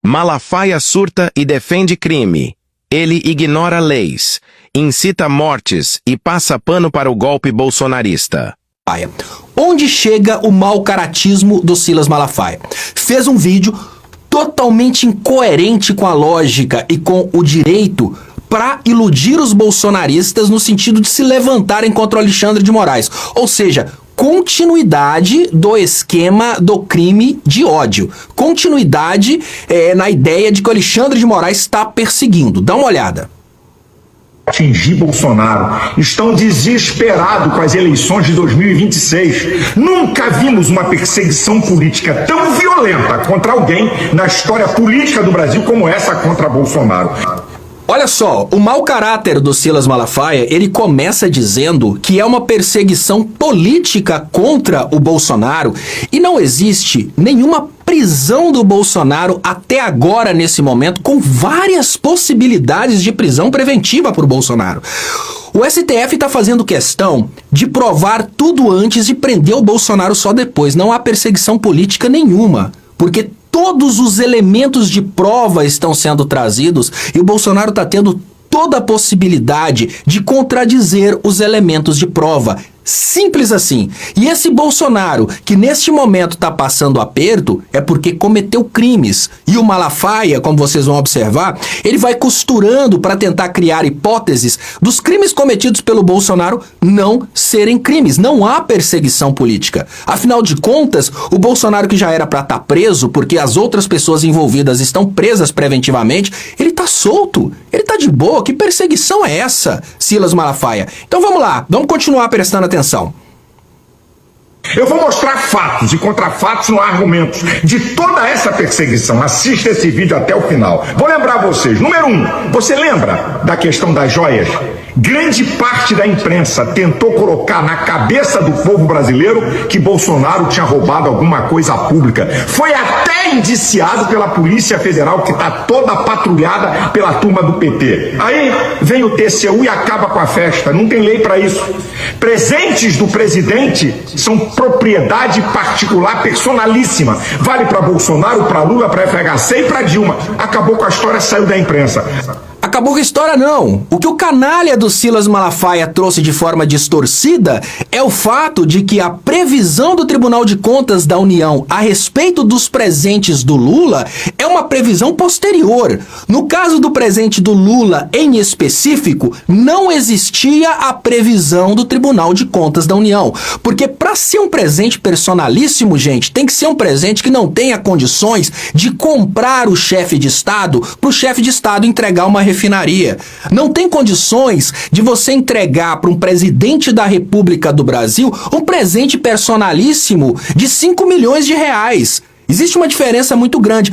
Malafaia surta e defende crime. Ele ignora leis, incita mortes e passa pano para o golpe bolsonarista. Onde chega o mau caratismo do Silas Malafaia? Fez um vídeo totalmente incoerente com a lógica e com o direito para iludir os bolsonaristas no sentido de se levantarem contra o Alexandre de Moraes. Ou seja, continuidade do esquema do crime de ódio. Continuidade na ideia de que o Alexandre de Moraes está perseguindo. Dá uma olhada. Atingir Bolsonaro. Estão desesperados com as eleições de 2026. Nunca vimos uma perseguição política tão violenta contra alguém na história política do Brasil como essa contra Bolsonaro. Olha só, o mau caráter do Silas Malafaia, ele começa dizendo que é uma perseguição política contra o Bolsonaro e não existe nenhuma prisão do Bolsonaro até agora, nesse momento, com várias possibilidades de prisão preventiva para o Bolsonaro. O STF está fazendo questão de provar tudo antes e prender o Bolsonaro só depois. Não há perseguição política nenhuma, porque todos os elementos de prova estão sendo trazidos e o Bolsonaro está tendo toda a possibilidade de contradizer os elementos de prova. Simples assim. E esse Bolsonaro, que neste momento está passando aperto, é porque cometeu crimes. E o Malafaia, como vocês vão observar, ele vai costurando para tentar criar hipóteses dos crimes cometidos pelo Bolsonaro não serem crimes. Não há perseguição política. Afinal de contas, o Bolsonaro, que já era para estar preso, porque as outras pessoas envolvidas estão presas preventivamente, ele está solto. Ele está de boa. Que perseguição é essa, Silas Malafaia? Então vamos lá, vamos continuar prestando atenção. Eu vou mostrar fatos e contra fatos não há argumentos de toda essa perseguição. Assista esse vídeo até o final. Vou lembrar vocês. Número 1, você lembra da questão das joias? Grande parte da imprensa tentou colocar na cabeça do povo brasileiro que Bolsonaro tinha roubado alguma coisa pública. Foi até indiciado pela Polícia Federal, que está toda patrulhada pela turma do PT. Aí vem o TCU e acaba com a festa. Não tem lei para isso. Presentes do presidente são propriedade particular personalíssima. Vale para Bolsonaro, para Lula, para FHC e para Dilma. Acabou com a história, saiu da imprensa. Acabou com a história, não. O que o canalha do Silas Malafaia trouxe de forma distorcida é o fato de que a previsão do Tribunal de Contas da União a respeito dos presentes do Lula é uma previsão posterior. No caso do presente do Lula em específico, não existia a previsão do Tribunal de Contas da União. Porque para ser um presente personalíssimo, gente, tem que ser um presente que não tenha condições de comprar o chefe de Estado para o chefe de Estado entregar uma refinaria. Não tem condições de você entregar para um presidente da República do Brasil um presente personalíssimo de 5 milhões de reais. Existe uma diferença muito grande.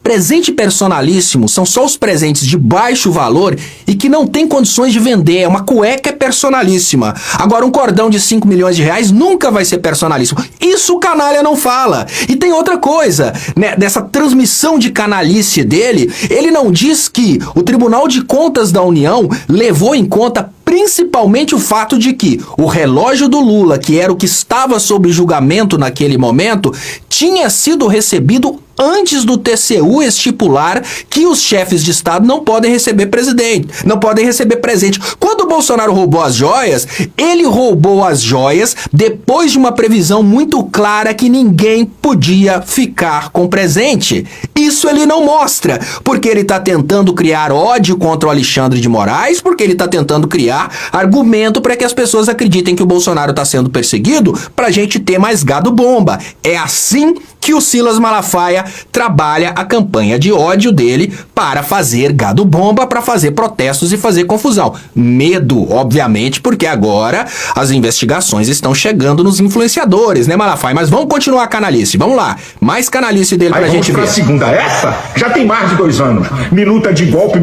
Presente personalíssimo são só os presentes de baixo valor e que não tem condições de vender. Uma cueca é personalíssima. Agora, um cordão de 5 milhões de reais nunca vai ser personalíssimo. Isso o canalha não fala. E tem outra coisa, né? Dessa transmissão de canalice dele, ele não diz que o Tribunal de Contas da União levou em conta principalmente o fato de que o relógio do Lula, que era o que estava sob julgamento naquele momento, tinha sido recebido antes do TCU estipular que os chefes de Estado não podem receber não podem receber presente. Quando o Bolsonaro roubou as joias, ele roubou as joias depois de uma previsão muito clara que ninguém podia ficar com presente. Isso ele não mostra, porque ele está tentando criar ódio contra o Alexandre de Moraes, porque ele está tentando criar argumento para que as pessoas acreditem que o Bolsonaro está sendo perseguido para a gente ter mais gado bomba. É assim que o Silas Malafaia trabalha a campanha de ódio dele para fazer gado bomba, para fazer protestos e fazer confusão. Medo, obviamente, porque agora as investigações estão chegando nos influenciadores, né, Malafaia? Mas vamos continuar a canalice. Vamos lá. Mais canalice dele pra gente ver. A segunda, essa já tem mais de 2 anos. Minuta de golpe,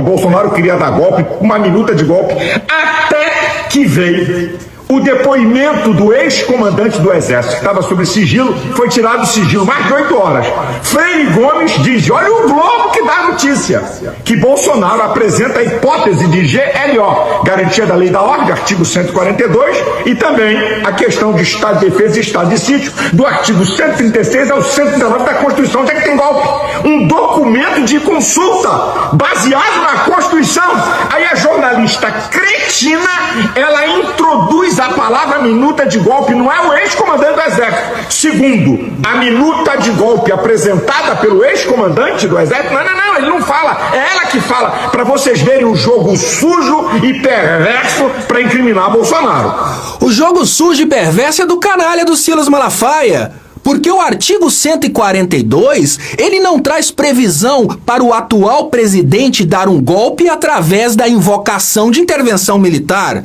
Bolsonaro queria dar golpe, uma minuta de golpe, até que veio o depoimento do ex-comandante do Exército, que estava sob sigilo, foi tirado do sigilo mais de 8 horas. Freire Gomes diz, olha o Globo que dá a notícia, que Bolsonaro apresenta a hipótese de GLO, garantia da lei da ordem, artigo 142, e também a questão de Estado de Defesa e Estado de Sítio, do artigo 136 ao 119 da Constituição, onde é que tem golpe. Um documento documento de consulta baseado na Constituição. Aí a jornalista cretina, ela introduz a palavra minuta de golpe, não é o ex-comandante do Exército. Segundo, a minuta de golpe apresentada pelo ex-comandante do Exército, não, ele não fala, é ela que fala, para vocês verem o jogo sujo e perverso para incriminar Bolsonaro. O jogo sujo e perverso é do canalha do Silas Malafaia. Porque o artigo 142, ele não traz previsão para o atual presidente dar um golpe através da invocação de intervenção militar.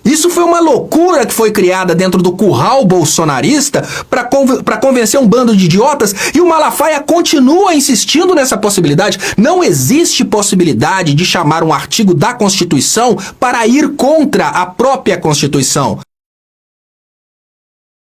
Isso foi uma loucura que foi criada dentro do curral bolsonarista para convencer um bando de idiotas, e o Malafaia continua insistindo nessa possibilidade. Não existe possibilidade de chamar um artigo da Constituição para ir contra a própria Constituição.